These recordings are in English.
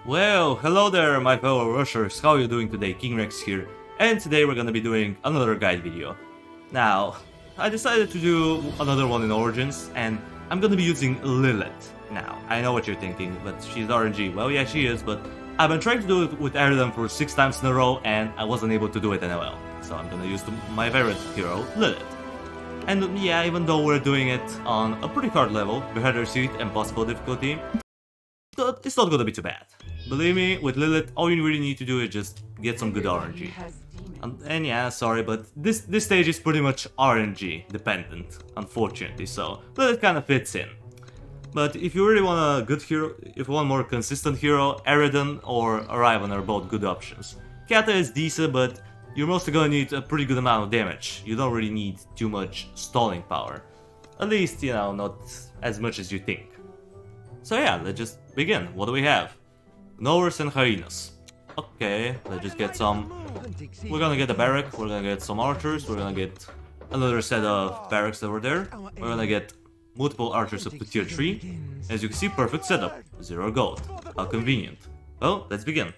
Well, hello there my fellow rushers, how are you doing today? King Rex here, and today we're gonna be doing another guide video. Now, I decided to do another one in Origins, and I'm gonna be using Lilith. Now, I know what you're thinking, but she's RNG. Well, yeah, she is, but I've been trying to do it with Aerodon for 6 times in a row, and I wasn't able to do it in NLL. So I'm gonna use my favorite hero, Lilith. And yeah, even though we're doing it on a pretty hard level, Beheader seat and possible difficulty, it's not gonna be too bad. Believe me, with Lilith, all you really need to do is just get some good RNG. And yeah, sorry, but this stage is pretty much RNG dependent, unfortunately, so Lilith kind of fits in. But if you really want a good hero, if you want a more consistent hero, Aerodon or Arrivan are both good options. Kata is decent, but you're mostly gonna need a pretty good amount of damage. You don't really need too much stalling power. At least, you know, not as much as you think. So yeah, let's just begin. What do we have? Gnawers and Hyenas. Okay, let's just get some... We're gonna get a barrack, we're gonna get some archers, we're gonna get another set of barracks over there. We're gonna get multiple archers up to tier 3. As you can see, perfect setup. 0 gold. How convenient. Well, let's begin.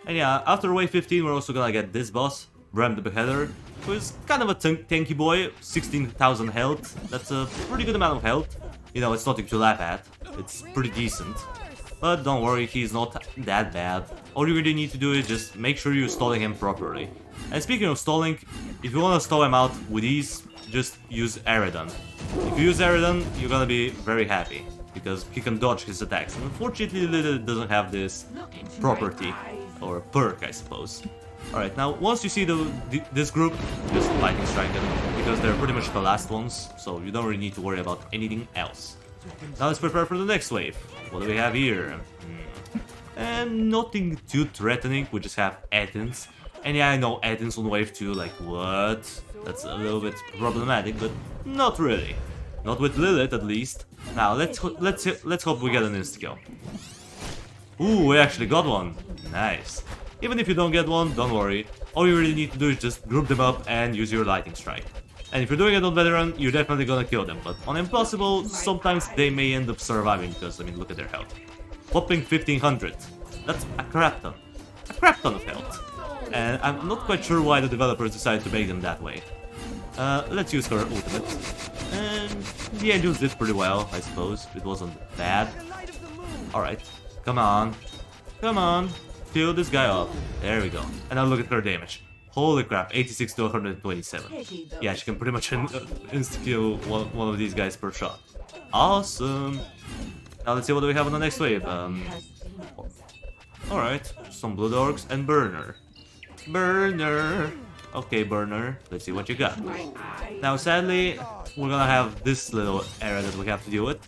And yeah, after wave 15 we're also gonna get this boss, Bram the Beheader, who is kind of a tanky boy, 16,000 health. That's a pretty good amount of health. You know, it's nothing to laugh at. It's pretty decent. But don't worry, he's not that bad. All you really need to do is just make sure you're stalling him properly. And speaking of stalling, if you want to stall him out with ease, just use Aerodon. If you use Aerodon, you're gonna be very happy, because he can dodge his attacks. And unfortunately, Lilith doesn't have this property, or perk, I suppose. Alright, now once you see this group, just lightning strike them, because they're pretty much the last ones, so you don't really need to worry about anything else. Now let's prepare for the next wave. What do we have here? And nothing too threatening, we just have Athens. And yeah, I know Athens on wave 2, like what? That's a little bit problematic, but not really. Not with Lilith at least. Now let's hope we get an insta-kill. Ooh, we actually got one. Nice. Even if you don't get one, don't worry. All you really need to do is just group them up and use your lightning strike. And if you're doing it on veteran, you're definitely gonna kill them. But on impossible, sometimes they may end up surviving because, I mean, look at their health. Whopping 1500. That's a crap ton. A crap ton of health. And I'm not quite sure why the developers decided to make them that way. Let's use her ultimate. And the Angels did pretty well, I suppose. It wasn't bad. Alright, come on. Come on. Kill this guy off. There we go. And now look at her damage. Holy crap, 86 to 127. Yeah, she can pretty much insta-kill one of these guys per shot. Awesome. Now let's see what do we have on the next wave. Alright, some Blood Orcs and Burner. Burner. Okay, Burner, let's see what you got. Now sadly, we're gonna have this little area that we have to deal with,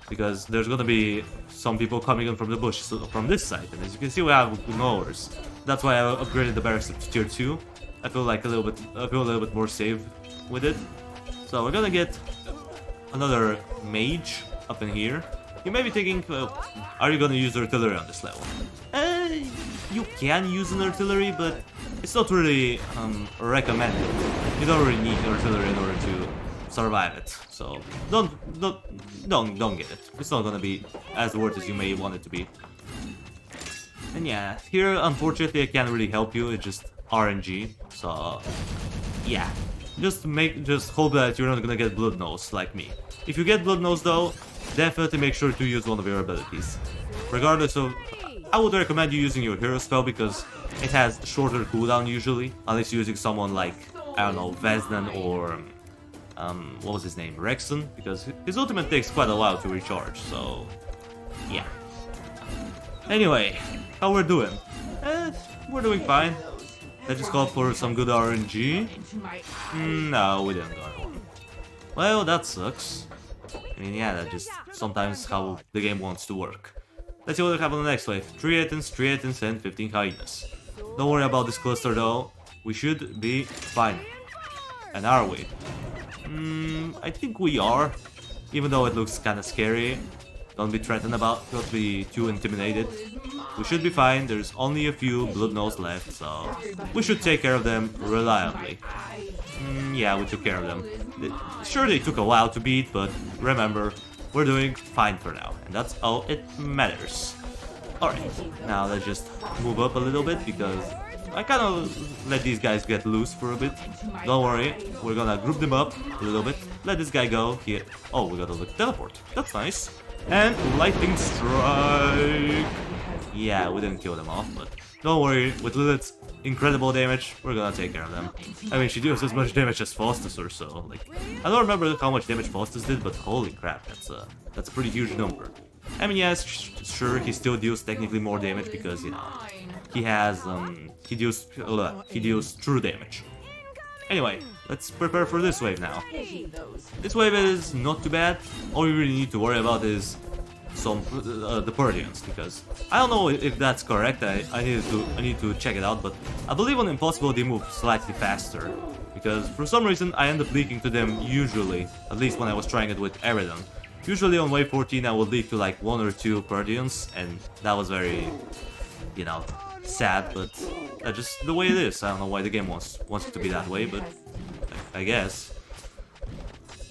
because there's gonna be some people coming in from the bush, so from this side, and as you can see we have Gnawers. That's why I upgraded the barracks to tier 2. I feel a little bit more safe with it. So we're gonna get another mage up in here. You may be thinking, well, are you gonna use artillery on this level? You can use an artillery, but it's not really recommended. You don't really need artillery in order to survive it. So don't get it. It's not gonna be as worth as you may want it to be. And yeah, here unfortunately I can't really help you. It's just RNG. So yeah, just hope that you're not gonna get Blood Nose like me. If you get Blood Nose though, definitely make sure to use one of your abilities. Regardless of, I would recommend you using your hero spell because it has shorter cooldown usually, unless you're using someone like, I don't know, Vesnan or what was his name, Rexon, because his ultimate takes quite a while to recharge. So yeah. Anyway, how we're doing? We're doing fine. Let's just call for some good RNG. No, we didn't got one. Well, that sucks. I mean, yeah, that's just sometimes how the game wants to work. Let's see what we have on the next wave. 3 Athens, and 15 Hyenas. Don't worry about this cluster though. We should be fine. And are we? I think we are. Even though it looks kinda scary. Don't be too intimidated. We should be fine, there's only a few Blood Nose left, so we should take care of them reliably. Yeah, we took care of them. Sure, they took a while to beat, but remember, we're doing fine for now, and that's all it matters. Alright, now let's just move up a little bit because I kind of let these guys get loose for a bit. Don't worry, we're gonna group them up a little bit. Let this guy go here. Oh, we got a teleport. That's nice. And lightning strike. Yeah, we didn't kill them off, but don't worry. With Lilith's incredible damage, we're gonna take care of them. I mean, she deals as much damage as Faustus or so. Like, I don't remember how much damage Faustus did, but holy crap, that's a pretty huge number. I mean, yes, sure, he still deals technically more damage because, you know, he has, he deals true damage. Anyway, let's prepare for this wave now. This wave is not too bad. All we really need to worry about is the Purdians, because I don't know if that's correct. I need to check it out, but I believe on Impossible they move slightly faster, because for some reason I end up leaking to them usually, at least when I was trying it with Eridan. Usually on wave 14 I would leak to like 1 or 2 Purdians, and that was very, you know, sad, but that's just the way it is. I don't know why the game wants it to be that way, but I guess.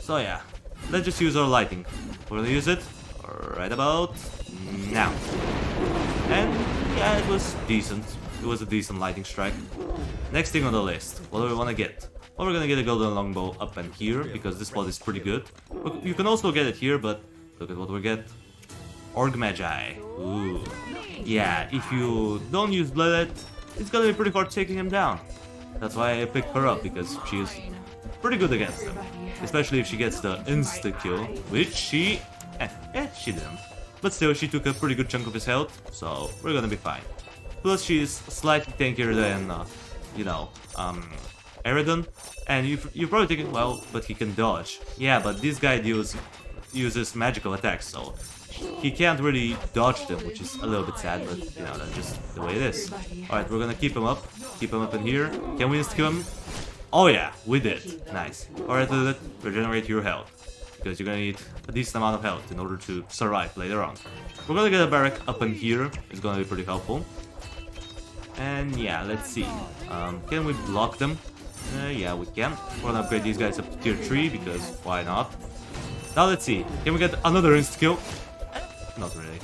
So yeah, let's just use our lighting. We're gonna use it right about now. And yeah, it was decent. It was a decent lighting strike. Next thing on the list, what do we want to get? Well, we're gonna get a golden longbow up and here, because this spot is pretty good. You can also get it here, but look at what we get. Org Magi. Ooh. Yeah, if you don't use Lilith, it's gonna be pretty hard taking him down. That's why I picked her up, because she is pretty good against him. Especially if she gets the insta-kill, which she didn't. But still, she took a pretty good chunk of his health, so we're gonna be fine. Plus, she's slightly tankier than, you know, Eridan. And you're probably thinking, well, but he can dodge. Yeah, but this guy uses magical attacks, so he can't really dodge them, which is a little bit sad, but, you know, that's just the way it is. Alright, we're gonna keep him up in here. Can we insta-kill him? Oh yeah, we did. Nice. Alright, Lilith, regenerate your health, because you're gonna need a decent amount of health in order to survive later on. We're gonna get a barrack up in here. It's gonna be pretty helpful. And yeah, let's see. Can we block them? Yeah, we can. We're gonna upgrade these guys up to tier 3, because why not? Now let's see. Can we get another insta-kill? Not really.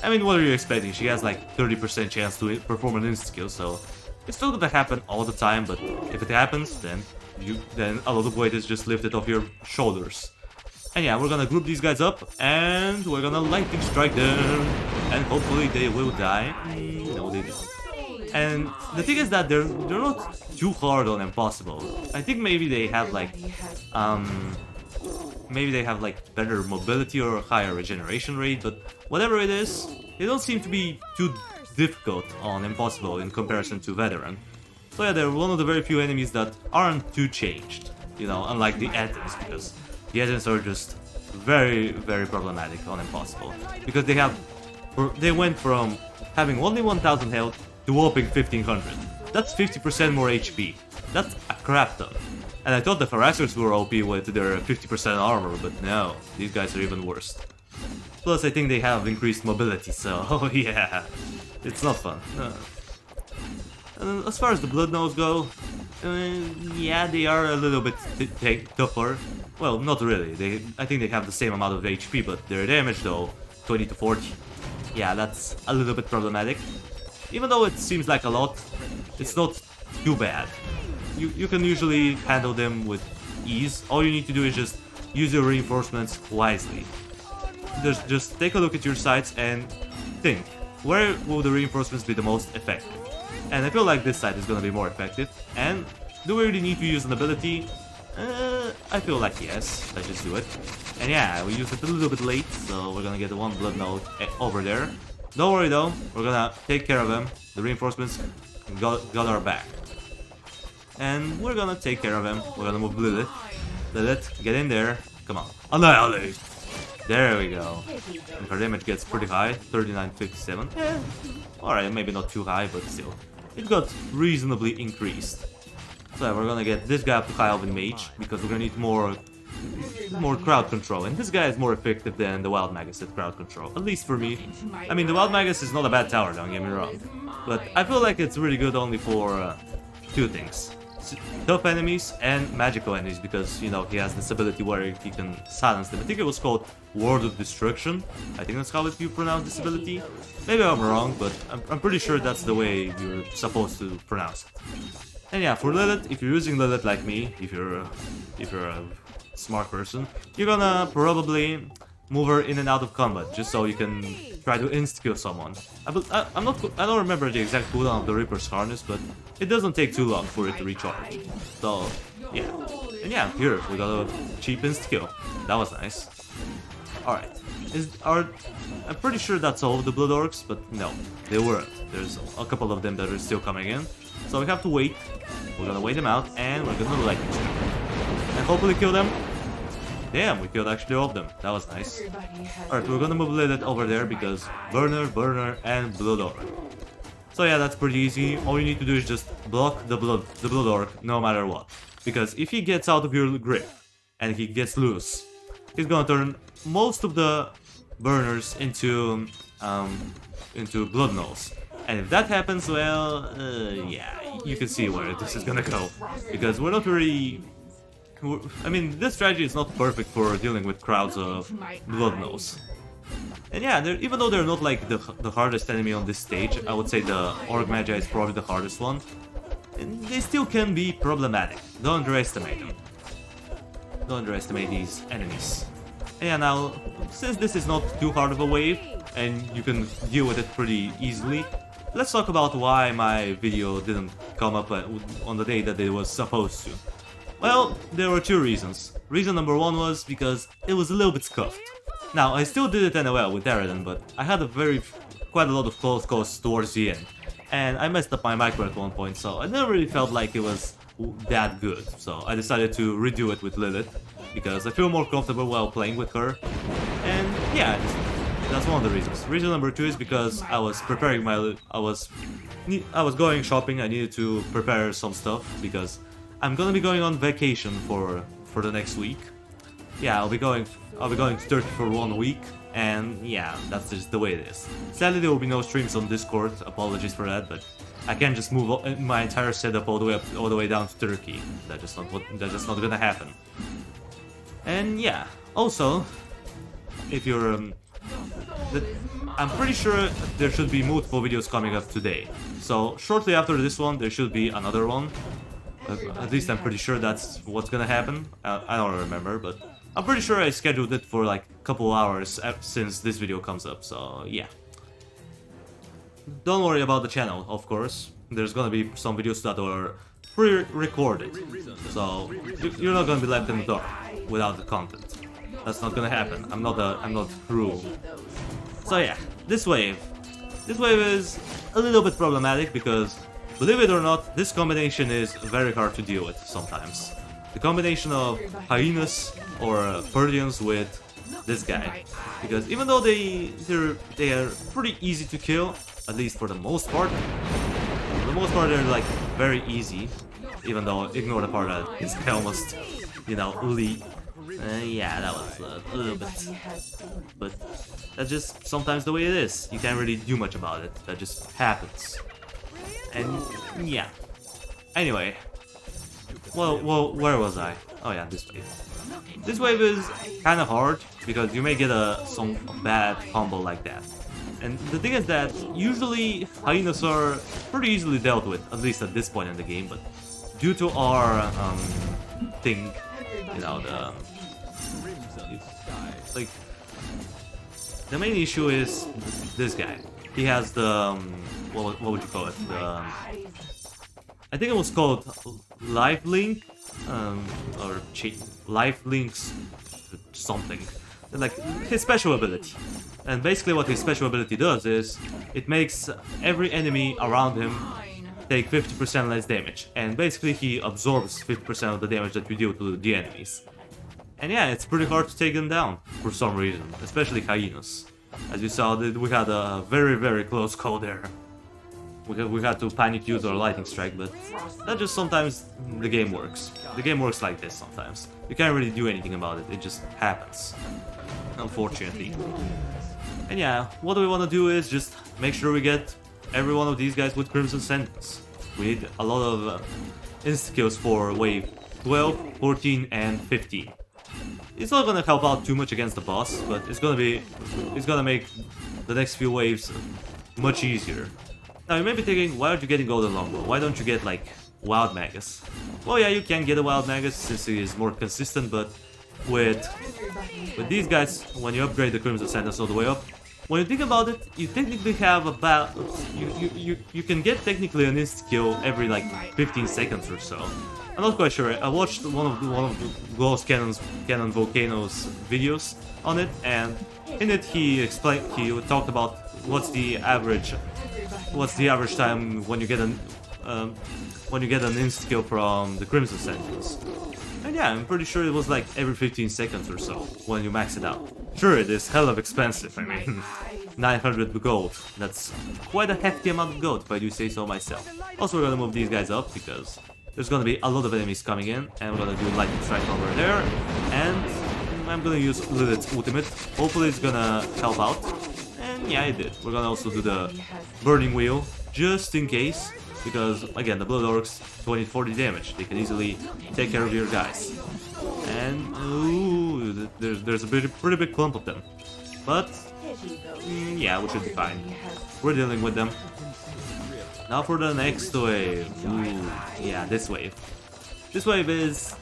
I mean, what are you expecting? She has like 30% chance to perform an insta-kill, so it's not gonna happen all the time, but if it happens, then a lot of weight is just lifted off your shoulders. And yeah, we're gonna group these guys up, and we're gonna lightning strike them, and hopefully they will die. No, they didn't. And the thing is that they're not too hard on Impossible. I think maybe they have like better mobility or higher regeneration rate, but whatever it is, they don't seem to be too difficult on Impossible in comparison to Veteran. So yeah, they're one of the very few enemies that aren't too changed, you know, unlike the Athens, because the Athens are just very, very problematic on Impossible, because they went from having only 1000 health to whopping 1500. That's 50% more HP. That's a crap ton. And I thought the Harassers were OP with their 50% armor, but no, these guys are even worse. Plus, I think they have increased mobility, so yeah, it's not fun. As far as the Blood Nose go, yeah, they are a little bit tougher. Well, not really. I think they have the same amount of HP, but their damage, though, 20 to 40. Yeah, that's a little bit problematic. Even though it seems like a lot, it's not too bad. You can usually handle them with ease. All you need to do is just use your reinforcements wisely. Just take a look at your sites and think, where will the reinforcements be the most effective? And I feel like this site is gonna be more effective. And do we really need to use an ability? I feel like yes, let's just do it. And yeah, we used it a little bit late, so we're gonna get the one blood node over there. Don't worry though, we're gonna take care of them. The reinforcements got our back. And we're gonna take care of him. We're gonna move Lilith. Lilith, get in there. Come on. Annihilate! There we go. And her damage gets pretty high, 3957. Alright, maybe not too high, but still. It got reasonably increased. So we're gonna get this guy up to High Elven Mage, because we're gonna need more crowd control. And this guy is more effective than the Wild Magus at crowd control, at least for me. I mean, the Wild Magus is not a bad tower, don't get me wrong. But I feel like it's really good only for two things. tough enemies and magical enemies, because, you know, he has this ability where he can silence them. I think it was called Word of Destruction. I think that's how you pronounce this ability. Maybe I'm wrong, but I'm pretty sure that's the way you're supposed to pronounce it. And yeah, for Lilith, if you're using Lilith like me, if you're a smart person, you're gonna probably move her in and out of combat, just so you can try to insta-kill someone. I don't remember the exact cooldown of the Reaper's Harness, but it doesn't take too long for it to recharge. So, yeah. And yeah, here, we got a cheap insta-kill. That was nice. Alright. I'm pretty sure that's all of the Blood Orcs, but no, they weren't. There's a couple of them that are still coming in. So we have to wait. We're gonna wait them out, and we're gonna light each other. And hopefully kill them. Damn, we killed actually all of them. That was nice. Alright, we're gonna move Lilith over there because Burner, and Blood Orc. So yeah, that's pretty easy. All you need to do is just block the Blood Orc no matter what. Because if he gets out of your grip and he gets loose, he's gonna turn most of the burners into Blood Nose. And if that happens, well, yeah, you can see where this is gonna go. Because we're not really... I mean, this strategy is not perfect for dealing with crowds of Blood Nose. And yeah, even though they're not like the hardest enemy on this stage, I would say the Orc Magi is probably the hardest one. And they still can be problematic. Don't underestimate them. Don't underestimate these enemies. And yeah, now, since this is not too hard of a wave, and you can deal with it pretty easily, let's talk about why my video didn't come up on the day that it was supposed to. Well, there were two reasons. Reason number one was because it was a little bit scuffed. Now, I still did it NLL with Darren, but I had quite a lot of close calls towards the end. And I messed up my micro at one point, so I never really felt like it was that good. So I decided to redo it with Lilith, because I feel more comfortable while playing with her. And yeah, that's one of the reasons. Reason number two is because I was preparing I was going shopping. I needed to prepare some stuff because I'm gonna be going on vacation for the next week. Yeah, I'll be going to Turkey for 1 week, and yeah, that's just the way it is. Sadly, there will be no streams on Discord. Apologies for that, but I can't just move my entire setup all the way down to Turkey. That's just not gonna happen. And yeah, also, if you're I'm pretty sure there should be multiple videos coming up today. So shortly after this one, there should be another one. At least I'm pretty sure that's what's gonna happen. I don't remember, but I'm pretty sure I scheduled it for like a couple hours since this video comes up, so yeah. Don't worry about the channel, of course. There's gonna be some videos that are pre-recorded, so you're not gonna be left in the dark without the content. That's not gonna happen. I'm not cruel. So yeah, this wave is a little bit problematic because, believe it or not, this combination is very hard to deal with sometimes. The combination of hyenas or Purdians with this guy. Because even though they are pretty easy to kill, at least for the most part, they're like very easy. Even though, ignore the part that this guy almost, you know, elite. Yeah, that was a little bit. But that's just sometimes the way it is. You can't really do much about it. That just happens. And yeah. Anyway. Well, where was I? Oh yeah, this wave. This wave is kind of hard because you may get some bad combo like that. And the thing is that usually hyenas are pretty easily dealt with, at least at this point in the game. But due to our thing, you know, the main issue is this guy. He has the what would you call it? I think it was called Life Link, or Life Link's something. Like his special ability. And basically what his special ability does is it makes every enemy around him take 50% less damage. And basically he absorbs 50% of the damage that you deal to the enemies. And yeah, it's pretty hard to take them down for some reason, especially hyenas. As you saw, we had a very, very close call there. We had to panic use our lightning strike, but that just sometimes the game works. The game works like this sometimes. You can't really do anything about it, it just happens. Unfortunately. And yeah, what we want to do is just make sure we get every one of these guys with Crimson Sentence. We need a lot of insta-kills for wave 12, 14 and 15. It's not gonna help out too much against the boss, but it's gonna make the next few waves much easier. Now you may be thinking, why aren't you getting golden longbow? Why don't you get like wild magus? Well, yeah, you can get a wild magus since he is more consistent, but with these guys, when you upgrade the Crimson Sentence all the way up, when you think about it, you technically have about you can get technically an insta kill every like 15 seconds or so. I'm not quite sure. I watched one of the Ghost Cannon Volcano's videos on it, and in it he talked about what's the average time when you get an insta kill from the Crimson Sentence. And yeah, I'm pretty sure it was like every 15 seconds or so when you max it out. Sure, it is hell of expensive, I mean, 900 gold. That's quite a hefty amount of gold if I do say so myself. Also, we're gonna move these guys up because there's gonna be a lot of enemies coming in, and we're gonna do lightning strike over there, and I'm gonna use Lilith's ultimate. Hopefully it's gonna help out, and yeah, it did. We're gonna also do the burning wheel, just in case, because again, the Blood Orcs 20-40 damage. They can easily take care of your guys. And ooh, there's a pretty big clump of them. But yeah, we should be fine. We're dealing with them. Now for the next wave. Ooh, yeah, this wave. This wave is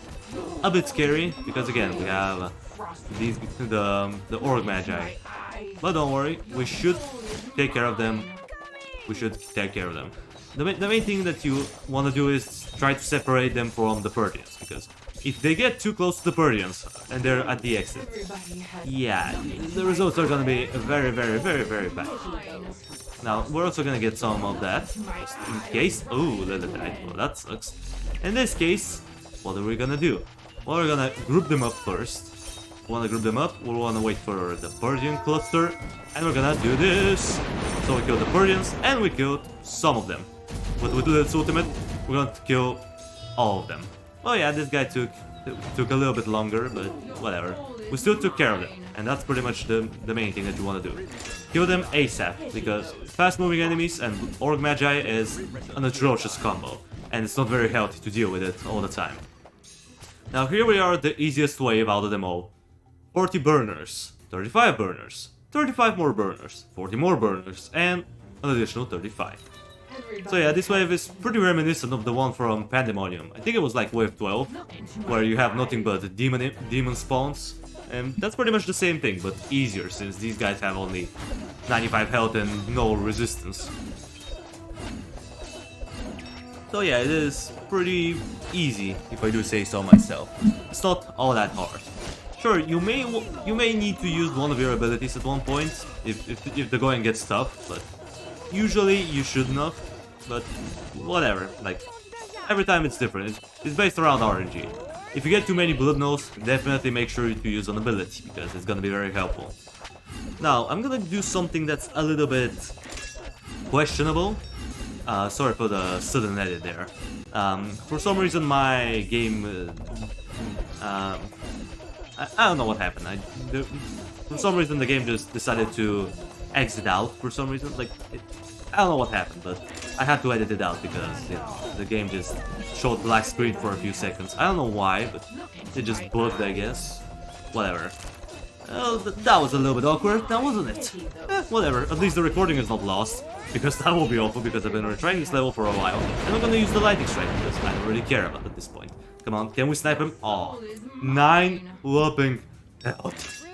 a bit scary because again we have the Orc Magi. But don't worry, we should take care of them. The main thing that you want to do is try to separate them from the Purdians, because if they get too close to the Purdians and they're at the exit, yeah, the results are gonna be very bad. Now, we're also gonna get some of that, just in case. Ooh, Lilith died. Well, that sucks. In this case, what are we gonna do? Well, we're gonna group them up first. We wanna group them up, we wanna wait for the Purdian cluster, and we're gonna do this. So we killed the Purdians, and we killed some of them. But with Lilith's ultimate, we're going to kill all of them. Oh yeah, this guy took a little bit longer, but whatever. We still took care of them, and that's pretty much the main thing that you want to do. Kill them ASAP, because fast-moving enemies and Orc Magi is an atrocious combo, and it's not very healthy to deal with it all the time. Now here we are, the easiest wave out of them all. 40 burners, 35 burners, 35 more burners, 40 more burners, and an additional 35. So yeah, this wave is pretty reminiscent of the one from Pandemonium. I think it was like wave 12, where you have nothing but demon spawns. And that's pretty much the same thing, but easier, since these guys have only 95 health and no resistance. So yeah, it is pretty easy, if I do say so myself. It's not all that hard. Sure, you may need to use one of your abilities at one point, if the going gets tough, but usually you should not, but whatever, like, every time it's different, it's based around RNG. If you get too many blood nose, definitely make sure to use an ability, because it's gonna be very helpful. Now, I'm gonna do something that's a little bit questionable. Sorry for the sudden edit there. For some reason my game, I don't know what happened. For some reason the game just decided to exit out for some reason. Like, I don't know what happened, but I had to edit it out because the game just showed black screen for a few seconds. I don't know why, but it just bugged, I guess. Whatever. Well, that was a little bit awkward, now wasn't it? Whatever, at least the recording is not lost, because that will be awful because I've been retrying this level for a while, and I'm gonna use the lightning strike because I don't really care about it at this point. Come on, can we snipe him? Oh, 9 whopping health.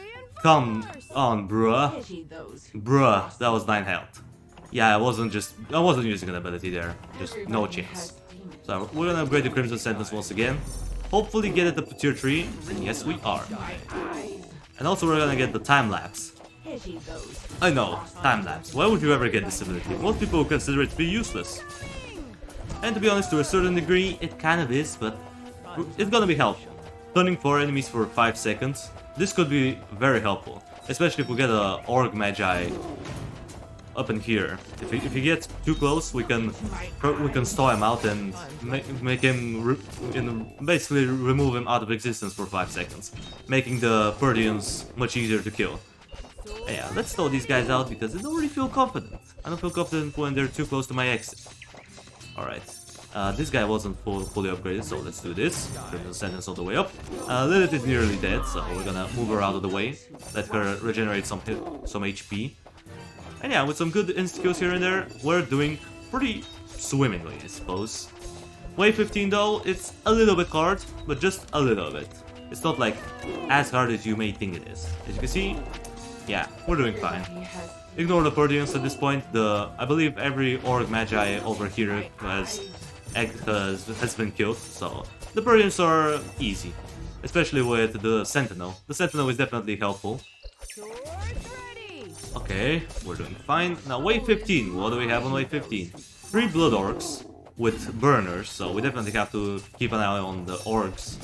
Come on, bruh. Bruh, that was 9 health. Yeah, I wasn't using an ability there, just no chance. So we're gonna upgrade the Crimson Sentence once again. Hopefully get it up to tier 3, and yes we are. And also we're gonna get the time lapse. I know, time lapse. Why would you ever get this ability? Most people would consider it to be useless. And to be honest, to a certain degree, it kind of is, but it's gonna be helpful. Stunning 4 enemies for 5 seconds. This could be very helpful, especially if we get a Orc Magi up in here. If he gets too close, we can stall him out and make him basically remove him out of existence for 5 seconds, making the Purdians much easier to kill. Yeah, let's stall these guys out because I don't really feel confident. I don't feel confident when they're too close to my exit. Alright, This guy wasn't fully upgraded, so let's do this. Criminal sentence all the way up. Lilith is nearly dead, so we're gonna move her out of the way. Let her regenerate some HP. And yeah, with some good insta-kills here and there, we're doing pretty swimmingly, I suppose. Wave 15 though, it's a little bit hard, but just a little bit. It's not like as hard as you may think it is. As you can see, yeah, we're doing fine. Ignore the Purdians at this point. I believe every Orc Magi over here has been killed, so the Purdians are easy. Especially with the Sentinel. The Sentinel is definitely helpful. Okay, we're doing fine. Now wave 15, what do we have on wave 15? 3 Blood Orcs with Burners, so we definitely have to keep an eye on the Orcs.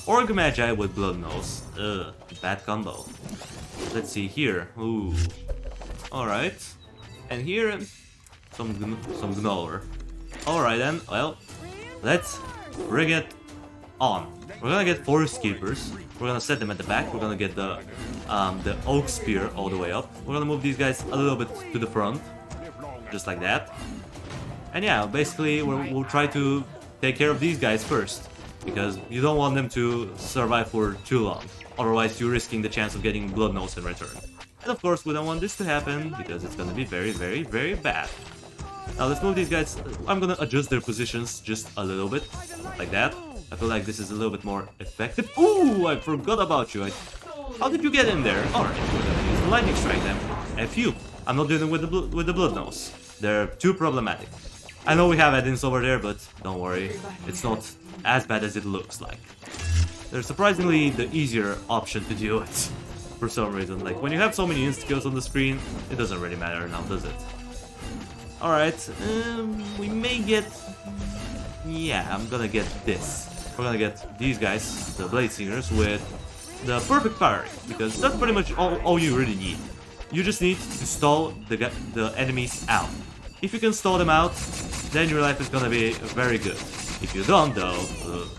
Orc Magi with Blood Nose. Ugh, bad combo. Let's see here. Ooh. Alright. And here, some Gnoller. Alright then, well, let's bring it on. We're gonna get Forest Keepers. We're gonna set them at the back. We're gonna get the Oak Spear all the way up. We're gonna move these guys a little bit to the front. Just like that. And yeah, basically we'll try to take care of these guys first. Because you don't want them to survive for too long. Otherwise you're risking the chance of getting Blood Nose in return. And of course we don't want this to happen, because it's gonna be very, very, very bad. Now let's move these guys. I'm gonna adjust their positions just a little bit. Like that. I feel like this is a little bit more effective. Ooh, I forgot about you. How did you get in there? Alright, we're gonna use the Lightning Strike then. F you. I'm not dealing with the Blood Nose. They're too problematic. I know we have add-ins over there, but don't worry. It's not as bad as it looks like. They're surprisingly the easier option to deal with. For some reason. Like, when you have so many insta-kills on the screen, it doesn't really matter now, does it? Alright, we may get... Yeah, I'm gonna get this. We're gonna get these guys, the Blade Singers, with the perfect firing, because that's pretty much all you really need. You just need to stall the enemies out. If you can stall them out, then your life is gonna be very good. If you don't though,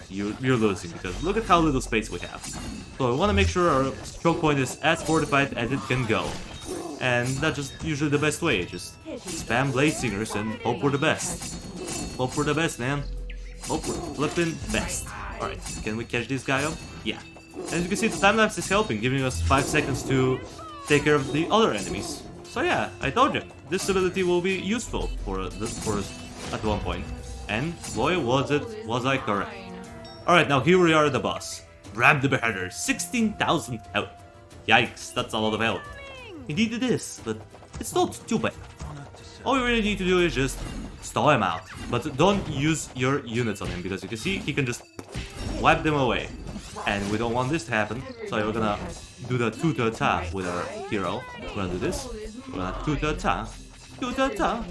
you're losing, because look at how little space we have. So we want to make sure our choke point is as fortified as it can go. And that's just usually the best way, just spam Blade Singers and hope for the best. Hope for the best, man. Hope for the flippin' best. Alright, can we catch this guy up? Yeah. As you can see, the time-lapse is helping, giving us 5 seconds to take care of the other enemies. So yeah, I told you, this ability will be useful for us at one point. And boy, was I correct. Alright, now here we are at the boss. Grab the Beheader, 16,000 health. Yikes, that's a lot of health. He needed this, but it's not too bad. All you really need to do is just stall him out. But don't use your units on him, because you can see he can just wipe them away. And we don't want this to happen, so we're gonna do the two-ta-ta with our hero. We're gonna do this. We're gonna two-ta-ta, two-ta-ta,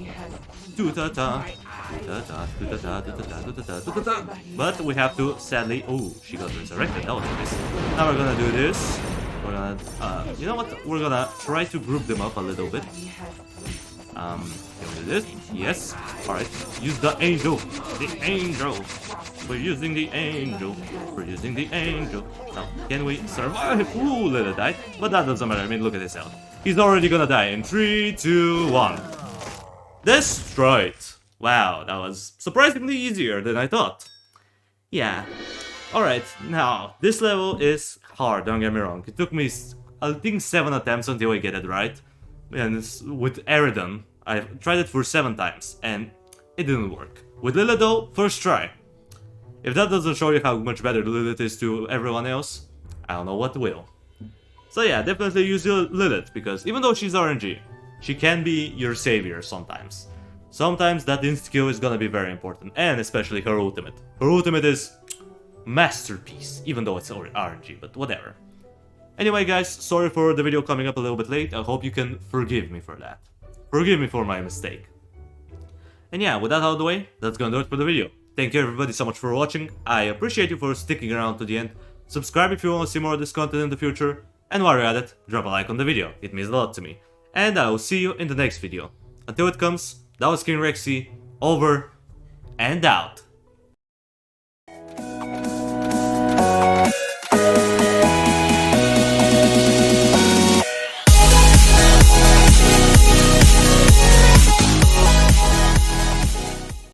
two-ta-ta, two-ta-ta. But we have to, sadly... Oh, she got resurrected, that was nice. Now we're gonna do this. We're gonna... you know what? We're gonna try to group them up a little bit. Can we do this? Yes. Alright. Use the angel. The angel. We're using the angel. We're using the angel. Now, can we survive? Ooh, Lilith died. But that doesn't matter. I mean, look at his health. He's already gonna die in 3, 2, 1. Destroyed. Wow, that was surprisingly easier than I thought. Yeah. Alright, now, this level is hard, don't get me wrong. It took me, I think, 7 attempts until I get it right. And with Eridan, I tried it for 7 times, and it didn't work. With Lilith though, first try. If that doesn't show you how much better Lilith is to everyone else, I don't know what will. So yeah, definitely use Lilith, because even though she's RNG, she can be your savior sometimes. Sometimes that insta-kill is gonna be very important, and especially her ultimate. Her ultimate is masterpiece, even though it's RNG, but whatever. Anyway guys, sorry for the video coming up a little bit late. I hope you can forgive me for that. Forgive me for my mistake. And yeah, with that out of the way, that's gonna do it for the video. Thank you everybody so much for watching. I appreciate you for sticking around to the end. Subscribe if you want to see more of this content in the future. And while you're at it, drop a like on the video. It means a lot to me. And I will see you in the next video. Until it comes, that was King Rexy, over and out.